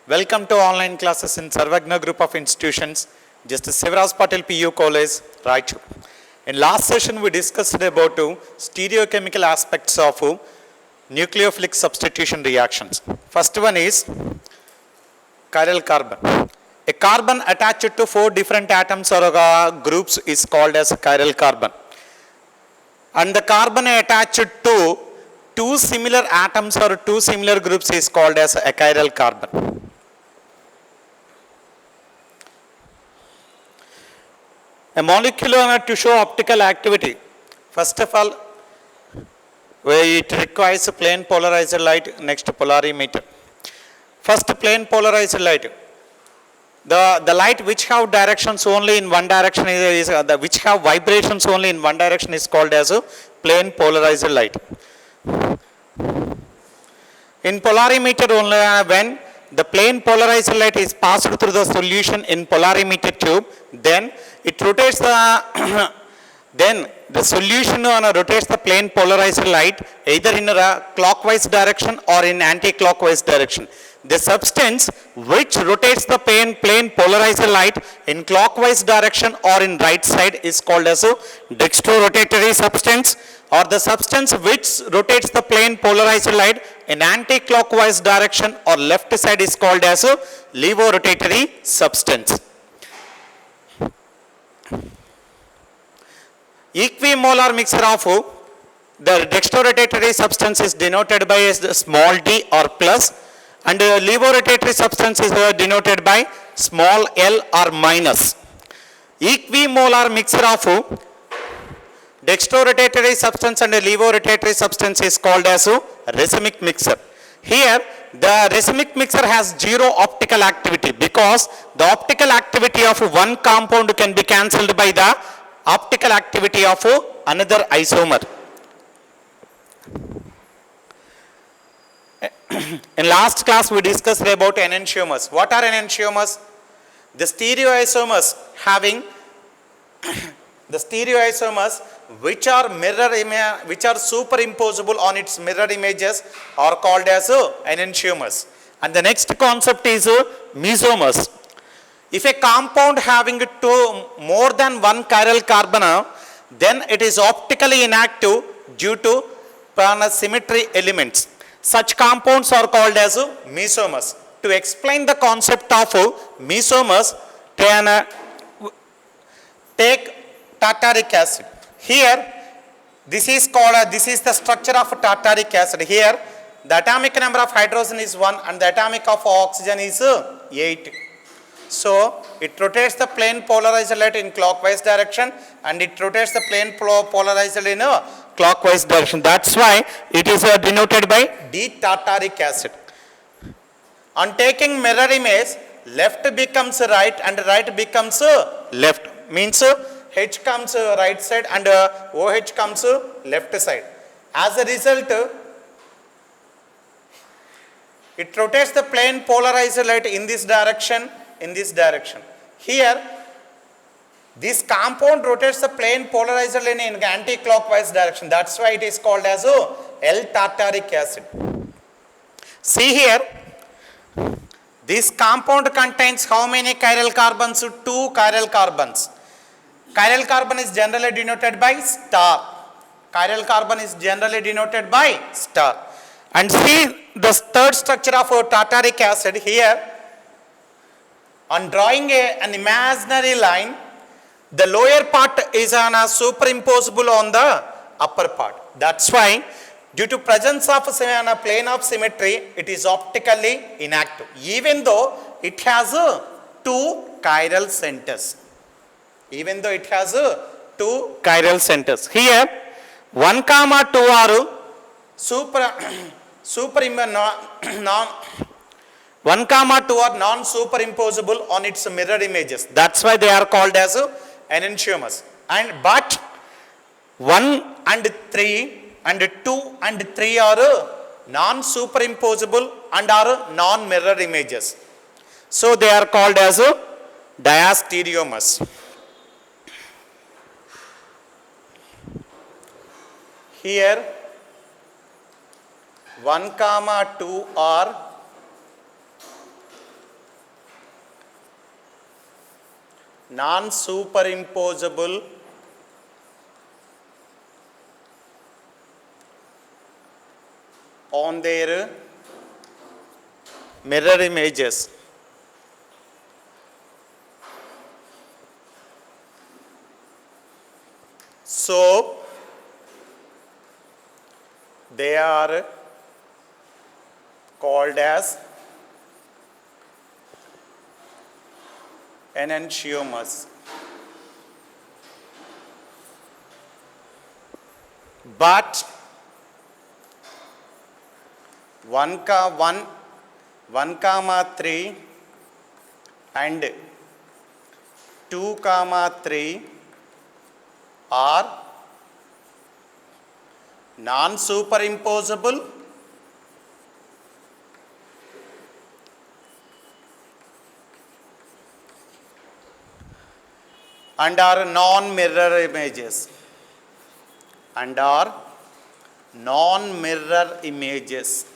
Welcome to online classes in Sarvagna Group of Institutions, Justice Sivaraj Patel PU College, Raichur. In last session, we discussed about stereochemical aspects of nucleophilic substitution reactions. First one is chiral carbon. A carbon attached to 4 different atoms or groups is called as chiral carbon. And the carbon attached to 2 similar atoms or 2 similar groups is called as achiral carbon. A molecular to show optical activity. First of all, it requires plane polarized light, next polarimeter. First plane polarized light. The light which have directions only in one direction which have vibrations only in one direction is called as a plane polarized light. In polarimeter only when the plane polarized light is passed through the solution in polarimeter tube, then it rotates the then the solution rotates the plane polarized light either in a clockwise direction or in anti-clockwise direction. The substance which rotates the plane polarized light in clockwise direction or in right side is called as a dextrorotatory substance, or the substance which rotates the plane polarized light in anti-clockwise direction or left side is called as a levorotatory substance. Equimolar mixture of the dextrorotatory substance is denoted by a small d or plus, and levorotatory substance is denoted by small l or minus. Equimolar mixture of dextrorotatory substance and levorotatory substance is called as a racemic mixture. Here the racemic mixture has zero optical activity because the optical activity of one compound can be cancelled by the optical activity of another isomer. In last class we discussed about enantiomers. What are enantiomers? The stereoisomers having the stereoisomers which are superimposable on its mirror images are called as enantiomers. And the next concept is mesomers. If a compound having more than one chiral carbon, then it is optically inactive due to symmetry elements. Such compounds are called as mesomers. To explain the concept of mesomers, take tartaric acid. Here, this is the structure of tartaric acid. Here, the atomic number of hydrogen is 1 and the atomic of oxygen is 8. So, it rotates the plane polarized light in clockwise direction and it rotates the plane polarized in a clockwise direction. That's why it is denoted by D-tartaric acid. On taking mirror image, left becomes right and right becomes left. Means H comes right side and OH comes left side. As a result, it rotates the plane polarized light in this direction, in this direction. Here, this compound rotates the plane polarized light in anti-clockwise direction. That's why it is called as L-tartaric acid. See here, this compound contains how many chiral carbons? 2 chiral carbons. Chiral carbon is generally denoted by star. Chiral carbon is generally denoted by star. And see the third structure of tartaric acid here. On drawing an imaginary line, the lower part is superimposable on the upper part. That's why, due to presence of a plane of symmetry, it is optically inactive, even though it has 2 chiral centers. Even though it has 2 chiral centers. Here, 1, 2 are 1, 2 are non-superimposable on its mirror images. That's why they are called as enantiomers. But 1 and 3 and 2 and 3 are non-superimposable and are non-mirror images. So they are called as diastereomers. Here 1, 2 are non-superimposable on their mirror images. So they are called as enantiomers. But 1,3 and 2,3 are non-superimposable and are non-mirror images. And are non-mirror images.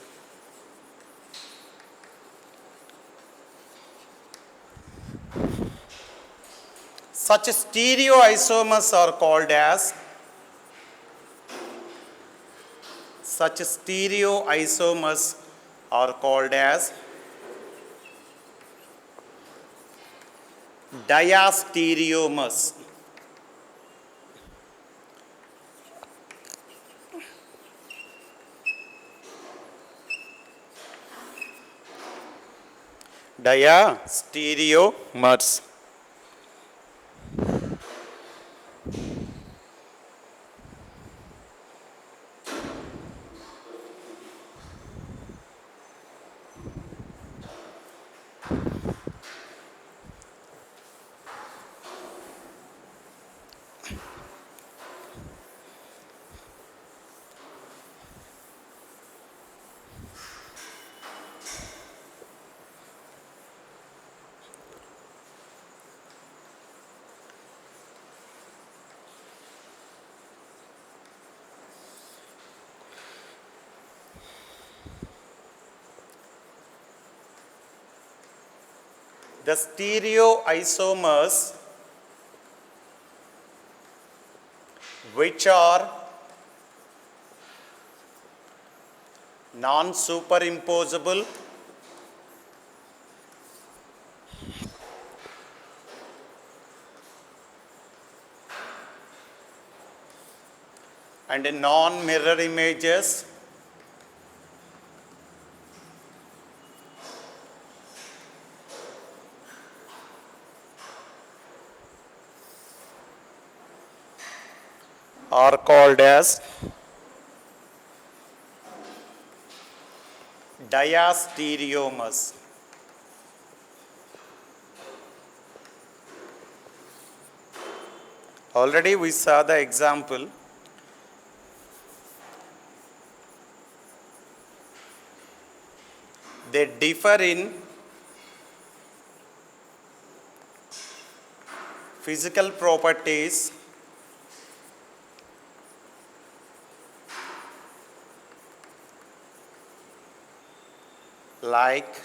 Such stereoisomers are called as diastereomers. Diastereomers. The stereoisomers which are non-superimposable and non-mirror images are called as diastereomers. Already we saw the example. They differ in physical properties like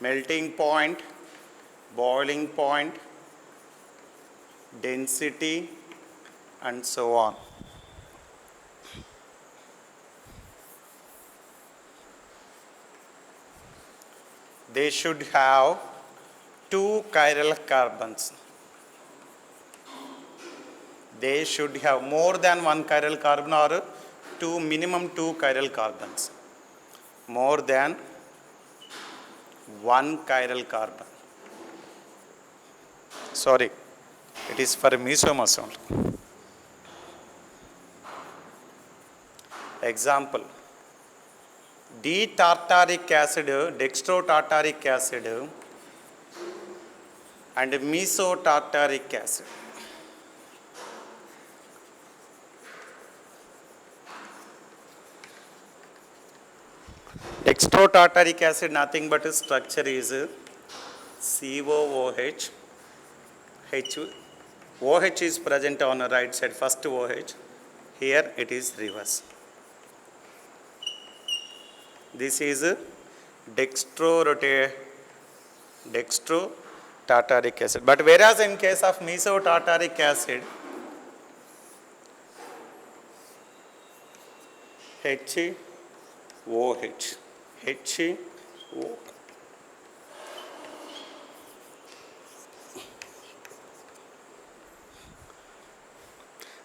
melting point, boiling point, density, and so on. They should have 2 chiral carbons. They should have more than 1 chiral carbon or minimum 2 chiral carbons. More than 1 chiral carbon. Sorry, it is for mesomers only. Example, D-tartaric acid, dextrotartaric acid and mesotartaric acid. Dextrotartaric acid nothing but structure is COOH. OH is present on the right side, first OH. Here it is reverse. This is dextro tartaric acid. But whereas in case of mesotartaric acid, HeOH, HeO.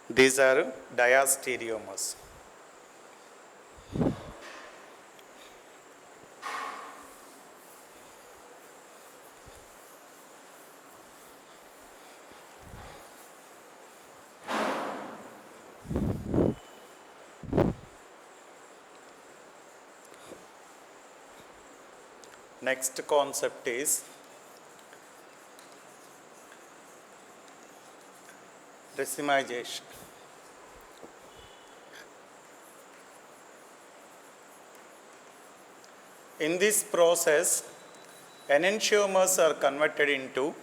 These are diastereomers. Next concept is racemization. In this process, enantiomers are converted into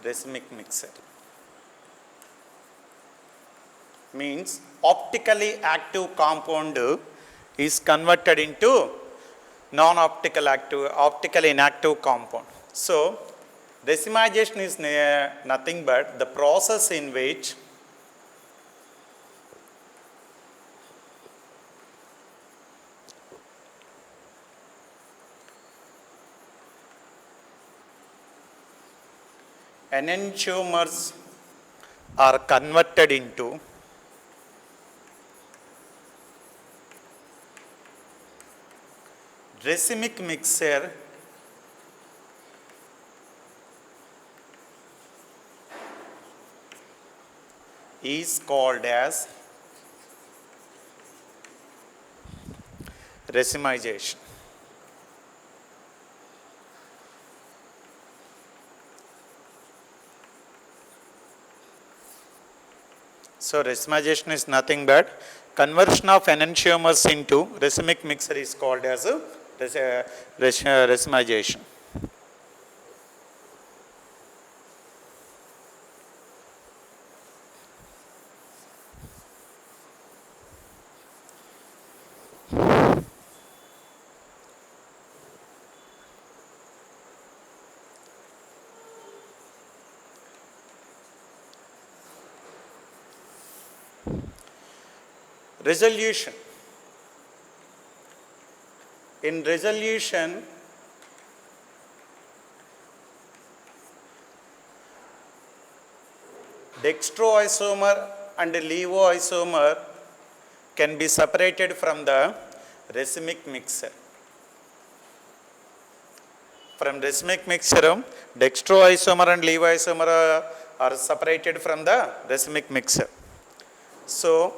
racemic mixture. Means optically active compound is converted into optically inactive compound. So, racemization is nothing but the process in which enantiomers are converted into racemic mixture is called as racemization. So, racemization is nothing but conversion of enantiomers into racemic mixture is called as racemization. Resolution. In resolution, dextroisomer and levoisomer can be separated from the racemic mixture. From racemic mixture, dextroisomer and levoisomer are separated from the racemic mixture. So,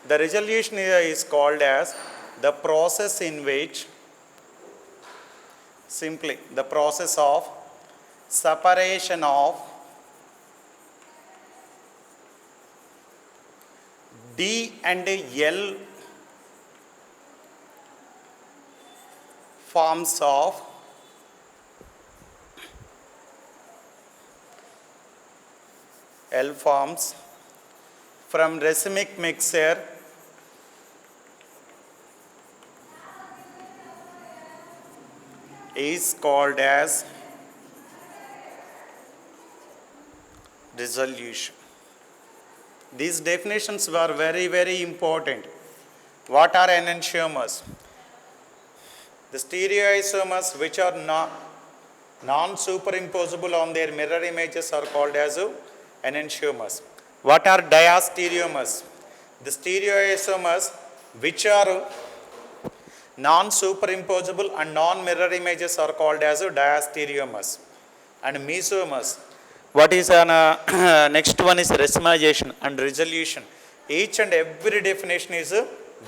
the resolution is called as the process in which simply the process of separation of D and L forms of L forms from racemic mixture is called as resolution. These definitions were very important. What are enantiomers? The stereoisomers which are non-superimposable on their mirror images are called as enantiomers. What are diastereomers? The stereoisomers which are non-superimposable and non-mirror images are called as diastereomers. And mesomers. What is next one is racemization and resolution. Each and every definition is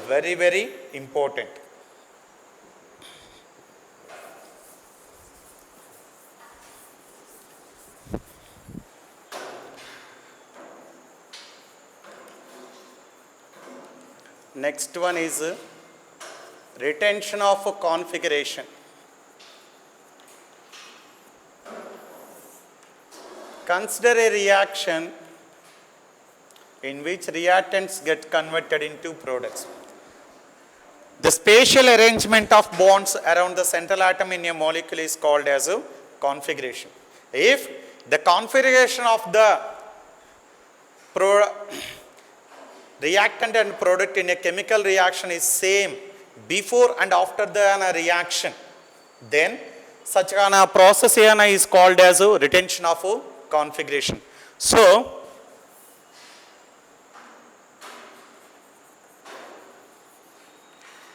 very important. Next one is retention of configuration. Consider a reaction in which reactants get converted into products. The spatial arrangement of bonds around the central atom in a molecule is called as a configuration. If the configuration of the reactant and product in a chemical reaction is same before and after the reaction, then such a process is called as retention of configuration. So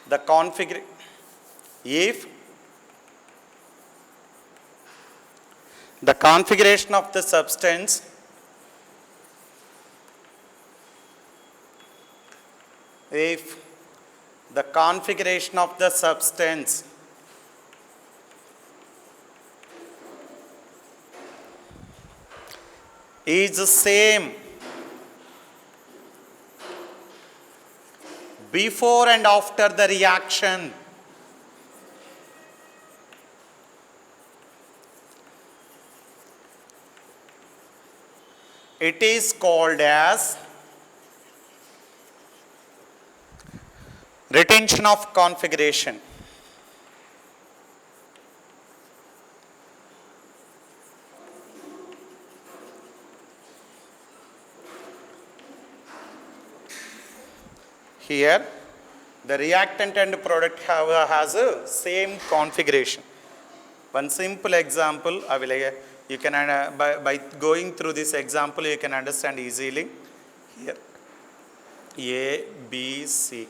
the if the configuration of the substance if the configuration of the substance is the same before and after the reaction, it is called as retention of configuration. Here the reactant and product has a same configuration. One simple example I will you can by going through this example you can understand easily. Here A, B, C.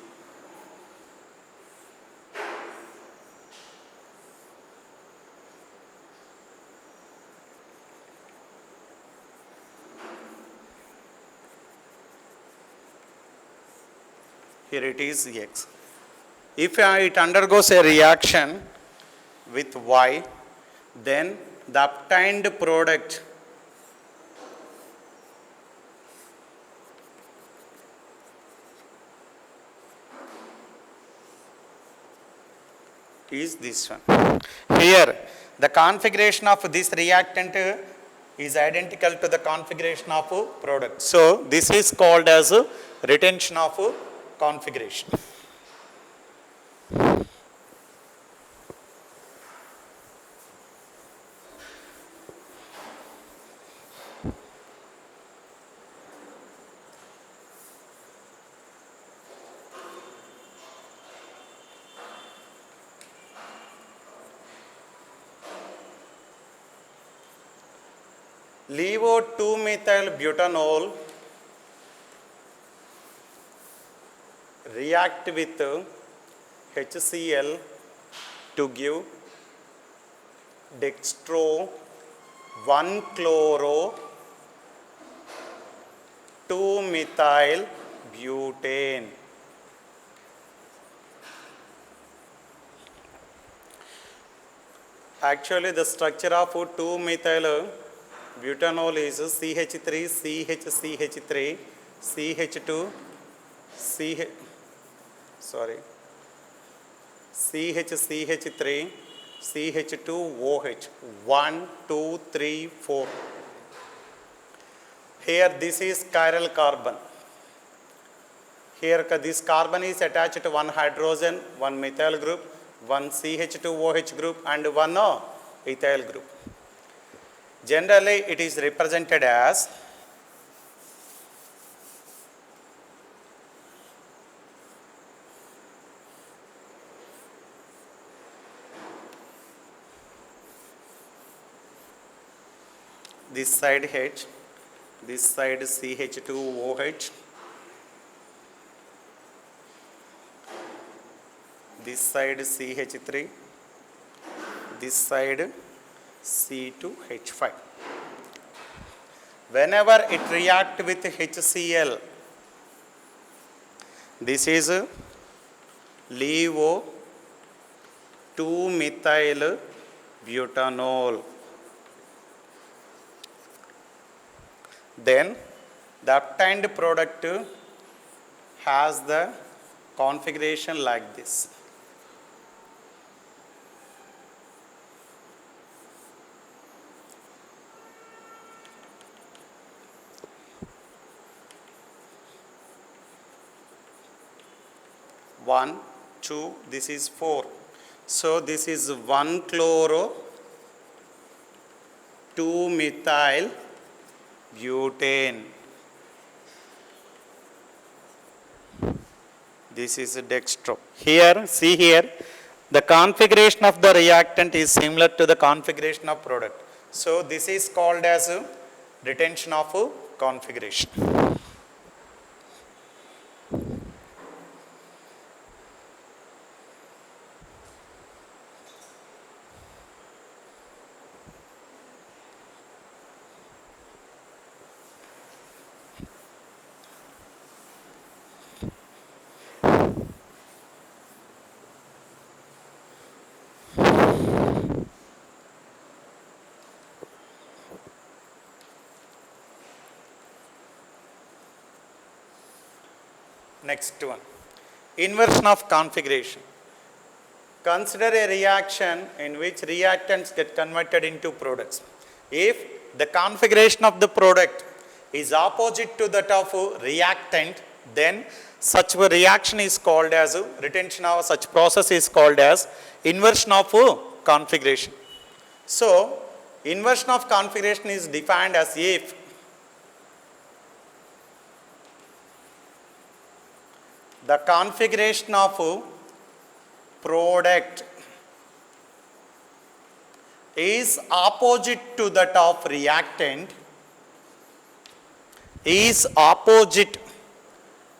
Here it is X. If it undergoes a reaction with Y, then the obtained product is this one. Here the configuration of this reactant is identical to the configuration of product. So this is called as retention of configuration. Levo 2-methyl butanol react with HCl to give dextro 1-chloro 2-methyl butane. Actually the structure of 2-methyl butanol is CH3, CH, CH3, CH2, CH3, CH2OH, 1, 2, 3, 4. Here this is chiral carbon. Here this carbon is attached to one hydrogen, one methyl group, one CH2OH group and one ethyl group. Generally it is represented as this side H, this side CH2OH, this side CH3, this side C2H5. Whenever it reacts with HCl, this is Levo 2-methyl butanol. Then the obtained product has the configuration like this. One, two, this is 4. So this is 1-chloro 2-methyl butane. This is dextro. Here, see here, the configuration of the reactant is similar to the configuration of product. So this is called as retention of configuration. Next one, inversion of configuration. Consider a reaction in which reactants get converted into products. If the configuration of the product is opposite to that of reactant, then such a reaction is called as retention of such process is called as inversion of configuration. So, inversion of configuration is defined as if the configuration of product is opposite to that of reactant, is opposite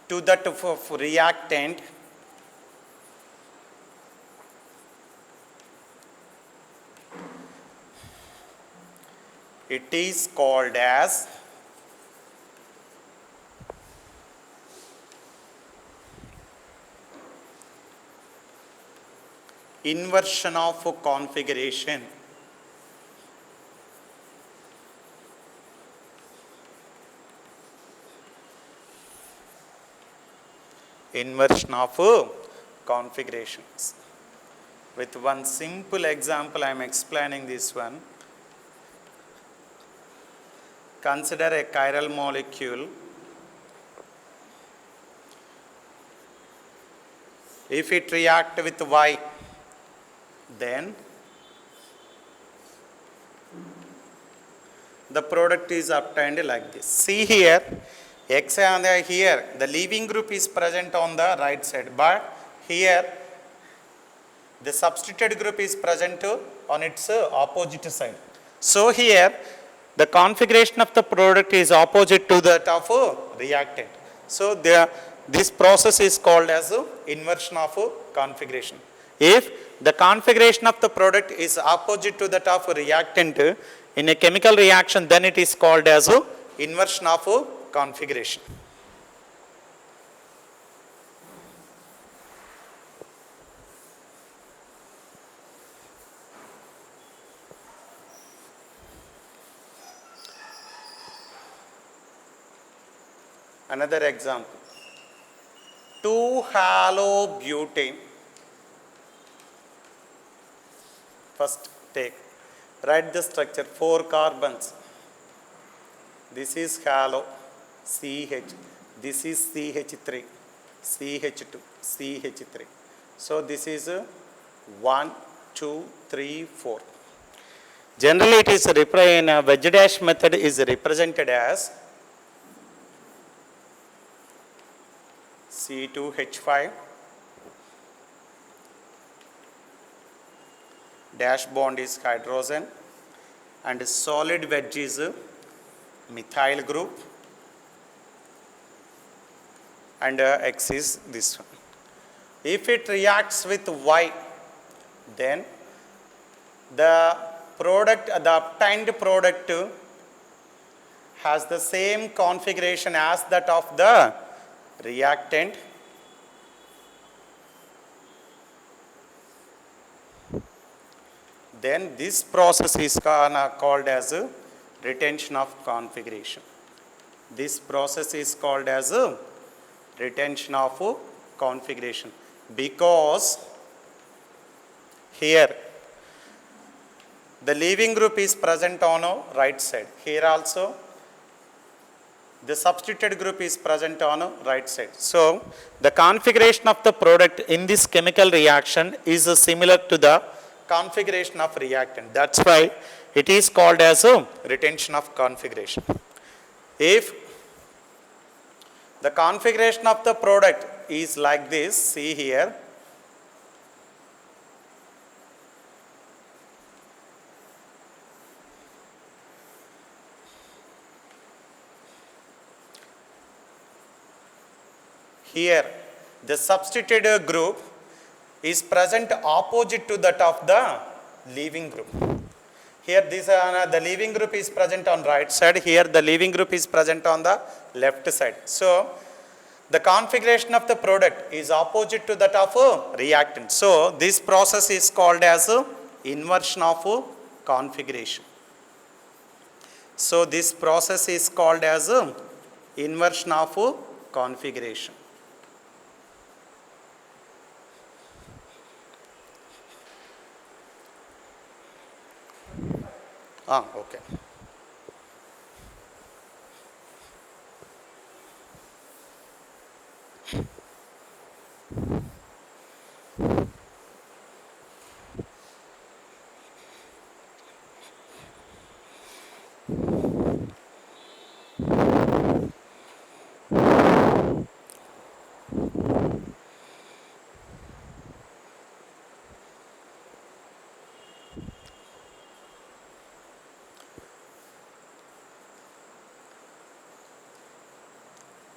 to that of reactant, it is called as inversion of configuration. Inversion of configurations. With one simple example, I am explaining this one. Consider a chiral molecule. If it reacts with Y, then the product is obtained like this. See here, X and here the leaving group is present on the right side, but here the substituted group is present on its opposite side. So here the configuration of the product is opposite to that of reactant. So this process is called as inversion of configuration. If the configuration of the product is opposite to that of reactant in a chemical reaction, then it is called as inversion of configuration. Another example, 2-halobutane. First take, write the structure, 4 carbons. This is halo, CH. This is CH3, CH2, CH3. So this is 1, 2, 3, 4. Generally it is in a wedge dash method is represented as C2H5 dash bond is hydrogen and solid wedge is methyl group and X is this one. If it reacts with Y, then the obtained product has the same configuration as that of the reactant. Then this process is called as retention of configuration. This process is called as retention of configuration because here the leaving group is present on the right side. Here also the substituted group is present on the right side. So the configuration of the product in this chemical reaction is similar to the configuration of reactant. That's why it is called as a retention of configuration. If the configuration of the product is like this, see here, here the substituted group is present opposite to that of the leaving group. Here this the leaving group is present on right side, here the leaving group is present on the left side. So the configuration of the product is opposite to that of a reactant. So this process is called as a inversion of a configuration. So this process is called as a inversion of a configuration. Okay.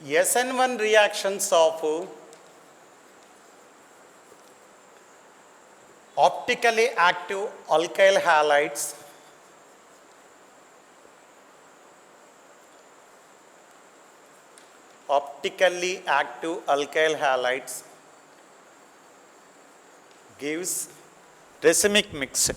SN1 reactions of optically active alkyl halides gives racemic mix.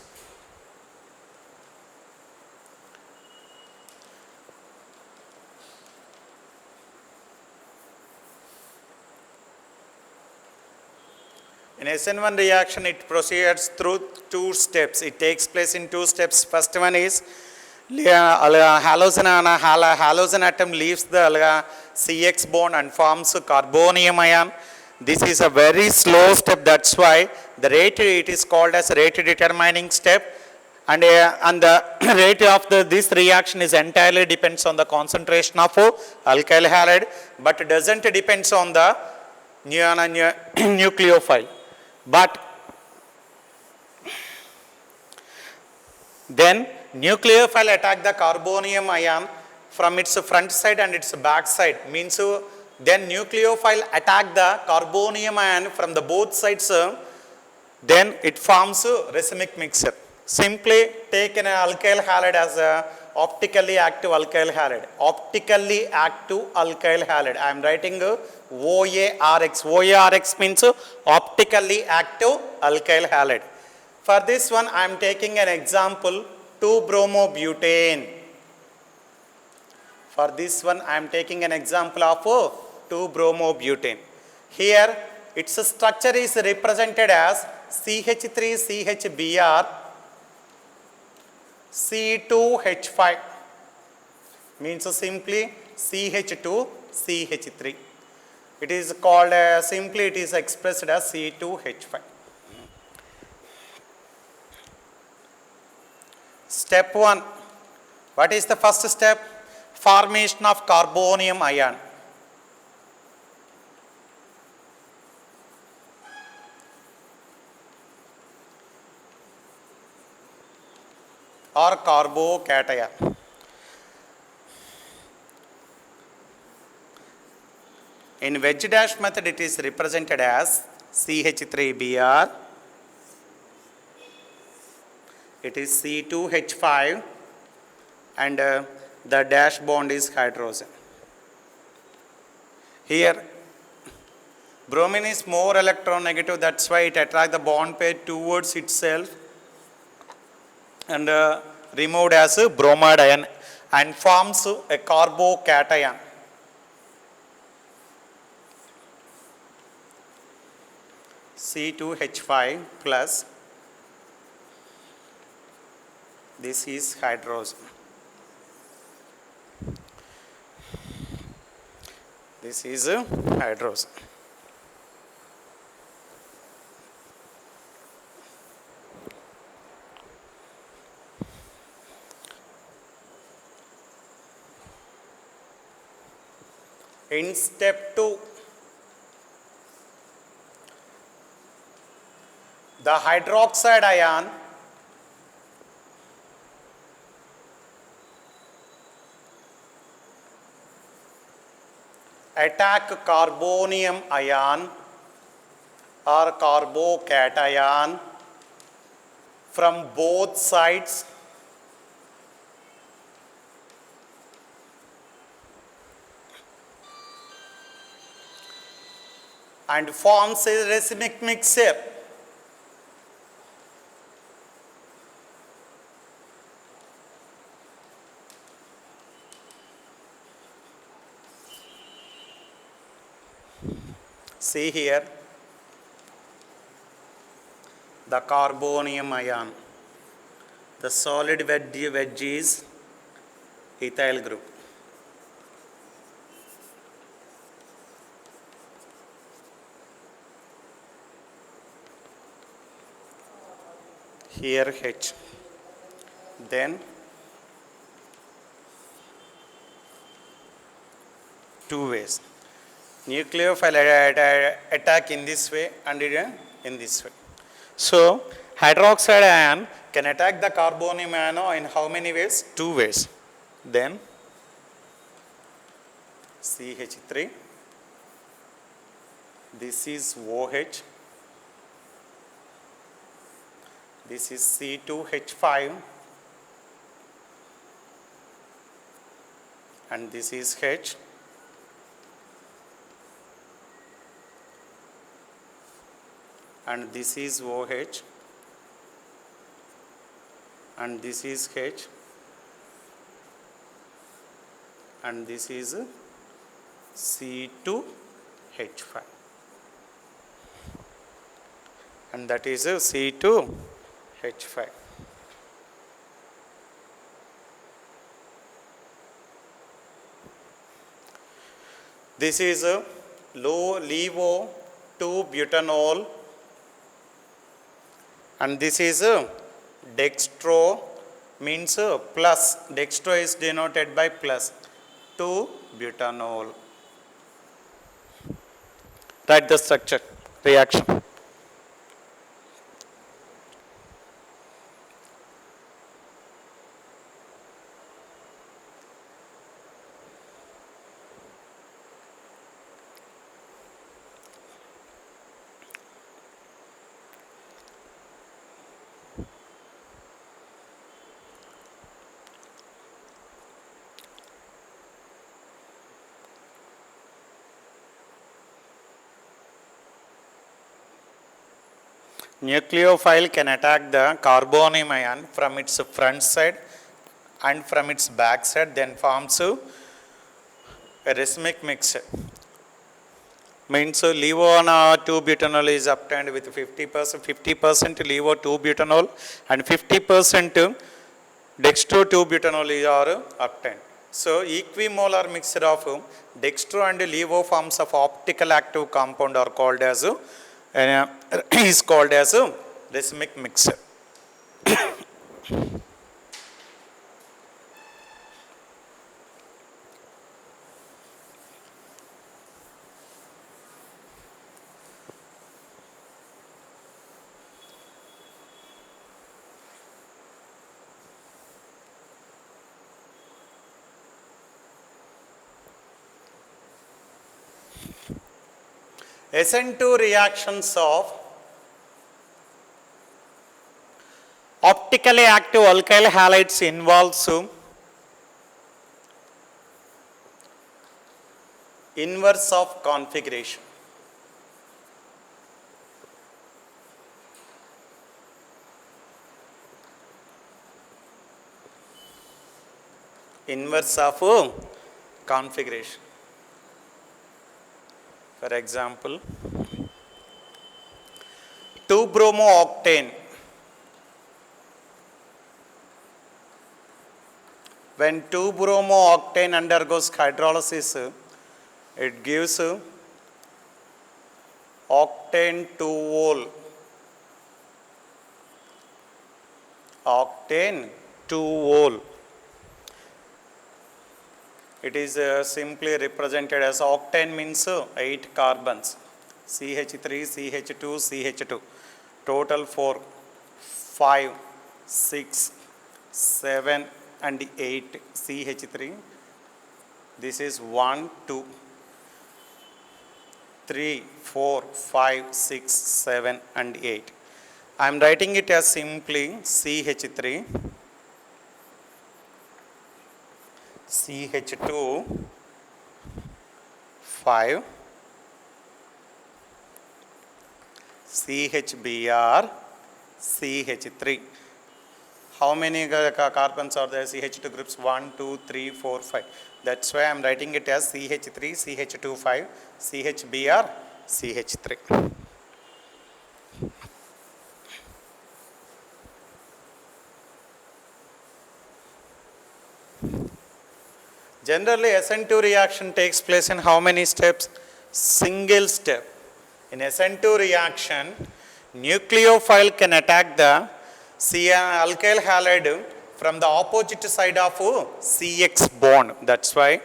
In SN1 reaction, it proceeds through two steps. It takes place in two steps. First one is halogen atom leaves the CX bond and forms carbonium ion. This is a very slow step. That's why the rate, it is called as rate determining step. And the rate of this reaction is entirely depends on the concentration of alkyl halide, but it doesn't depends on the nucleophile. But then nucleophile attack the carbonium ion from its front side and its back side, means then nucleophile attack the carbonium ion from the both sides, then it forms racemic mixture. Simply take an alkyl halide as a optically active alkyl halide. Optically active alkyl halide. I am writing OARX. OARX means optically active alkyl halide. For this one, I am taking an example 2-bromobutane. For this one, I am taking an example of 2-bromobutane. Here, its structure is represented as CH3CHBr C2H5, means simply CH2CH3. It is called simply it is expressed as C2H5. Step 1. What is the first step? Formation of carbonium ion. Or carbocation. In wedge dash method, it is represented as CH3Br. It is C2H5 and the dash bond is hydrogen. Here, bromine is more electronegative, that's why it attracts the bond pair towards itself and removed as a bromide ion and forms a carbocation. C2H5 plus this is hydrogen. This is hydrogen. In step 2, the hydroxide ion attack carbonium ion or carbocation from both sides and forms a racemic mixture. See here, the carbonium ion, the solid wedge is ethyl group. Here H. Then two ways. Nucleophile attack in this way and in this way. So hydroxide ion can attack the carbonium ion in how many ways? Two ways. Then CH3, this is OH, this is C2H5 and this is H. And this is OH and this is H and this is C2H5 and that is C2H5. This is low LiO 2-butanol and this is dextro, means plus, dextro is denoted by plus, 2-butanol. Write the structure, reaction. Nucleophile can attack the carbonium ion from its front side and from its back side, then forms a racemic mixture. Means LiO 2-butanol is obtained with 50% LiO 2-butanol and 50% dextro 2-butanol are obtained. So equimolar mixture of dextro and LiO forms of optical active compound are called as is called as a racemic mixture. SN2 reactions of optically active alkyl halides involves inverse of configuration. Inverse of configuration. For example, 2-bromo-octane. When 2-bromo-octane undergoes hydrolysis, it gives octane 2-ol. Octane 2-ol. it is simply represented as octane means 8 carbons. CH3, CH2, CH2. Total 4, 5, 6, 7 and 8 CH3. This is 1, 2, 3, 4, 5, 6, 7 and 8. I am writing it as simply CH3, CH2, 5, CHBr, CH3. How many carbons are there? CH2 groups 1, 2, 3, 4, 5. That's why I am writing it as CH3, CH2, 5, CHBr, CH3. Generally, SN2 reaction takes place in how many steps? Single step. In SN2 reaction, nucleophile can attack the alkyl halide from the opposite side of CX bond. That's why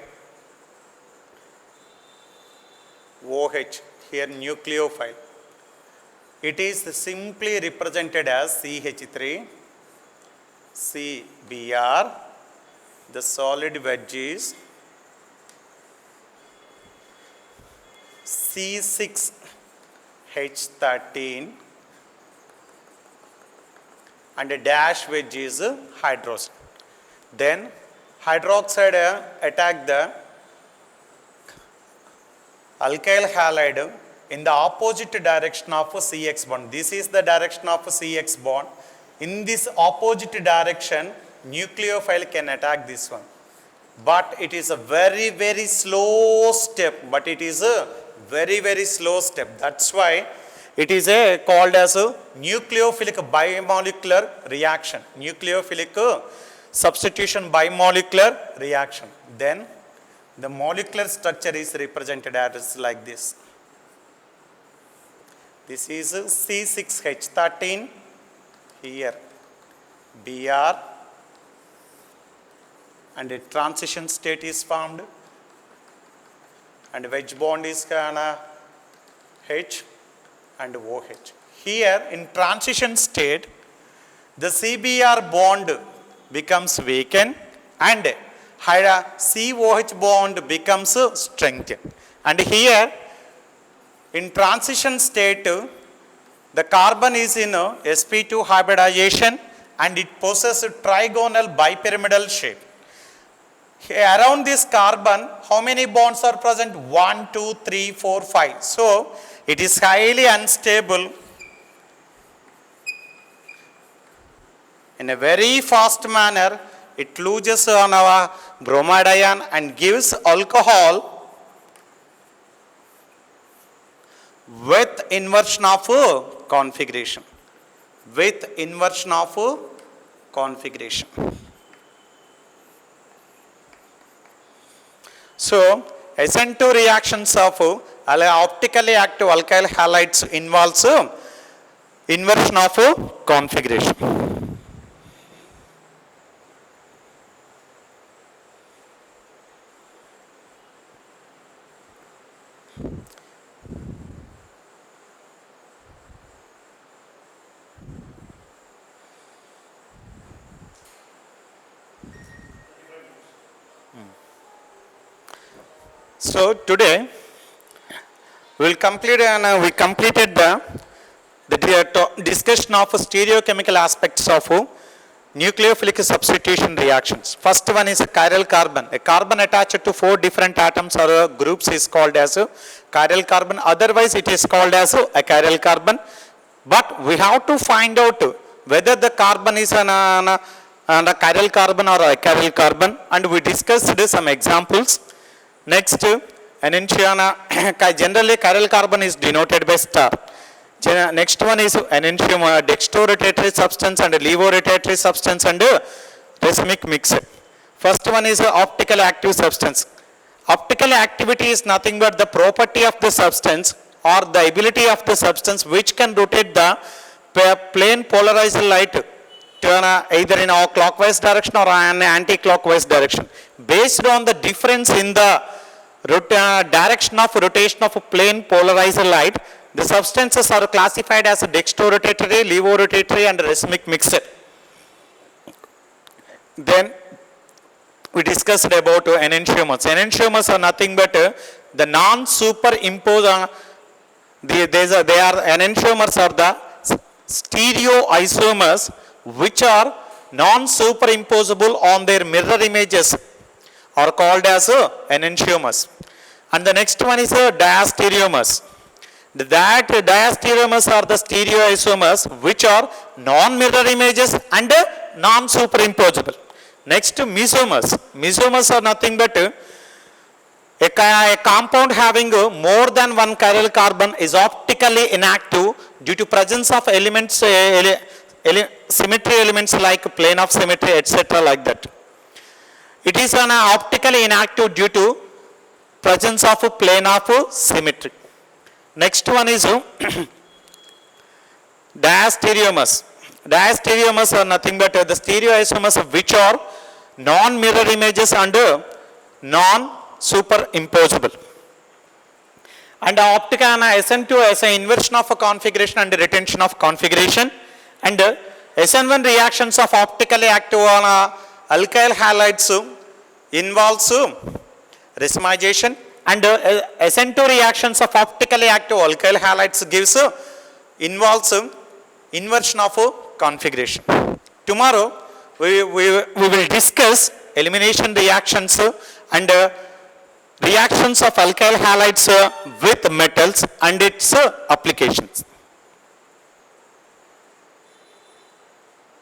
OH here nucleophile. It is simply represented as CH3, CBr. The solid wedge is C6H13 and a dash wedge is hydrogen. Then hydroxide attack the alkyl halide in the opposite direction of CX bond. This is the direction of CX bond. In this opposite direction, nucleophile can attack this one. But it is a very, very slow step. That's why it is called as a nucleophilic bimolecular reaction. Nucleophilic substitution bimolecular reaction. Then the molecular structure is represented as like this. This is C6H13 here, Br, and a transition state is formed, and wedge bond is H and OH. Here in transition state, the CBr bond becomes weakened and COH bond becomes strengthened. And here in transition state, the carbon is in sp2 hybridization and it possesses trigonal bipyramidal shape. Around this carbon, how many bonds are present? 1, 2, 3, 4, 5. So, it is highly unstable. In a very fast manner, it loses on our bromide ion and gives alcohol with inversion of configuration. So, SN2 reactions of optically active alkyl halides involves inversion of configuration. So today we completed the discussion of stereochemical aspects of nucleophilic substitution reactions. First one is a chiral carbon. A carbon attached to 4 different atoms or groups is called as a chiral carbon. Otherwise it is called as a chiral carbon. But we have to find out whether the carbon is a chiral carbon or a chiral carbon, and we discussed some examples. Next, enantioma, generally chiral carbon is denoted by star. Next one is enantioma, dextrorotatory substance and levorotatory substance and racemic mixture. First one is optical active substance. Optical activity is nothing but the property of the substance or the ability of the substance which can rotate the plane polarized light turn either in a clockwise direction or an anti-clockwise direction. Based on the difference in the direction of rotation of a plane polarized light, the substances are classified as dextrorotatory, levorotatory and racemic mixed. Then we discussed about enantiomers. Enantiomers are nothing but the non-superimposed, they are enantiomers are the stereoisomers which are non-superimposable on their mirror images are called as enantiomers. And the next one is diastereomers. That diastereomers are the stereoisomers which are non-mirror images and non-superimposable. Next, mesomers. Mesomers are nothing but a compound having more than one chiral carbon is optically inactive due to presence of elements, symmetry elements like plane of symmetry, etc. like that. It is an optically inactive due to presence of plane of symmetry. Next one is diastereomers. Diastereomers are nothing but the stereoisomers which are non-mirror images and non-superimposable. And optica SN2 as an inversion of a configuration and retention of configuration. And SN1 reactions of optically active on alkyl halides involves racemization, and SN2 reactions of optically active alkyl halides involves inversion of configuration. Tomorrow we will discuss elimination reactions and reactions of alkyl halides with metals and its applications.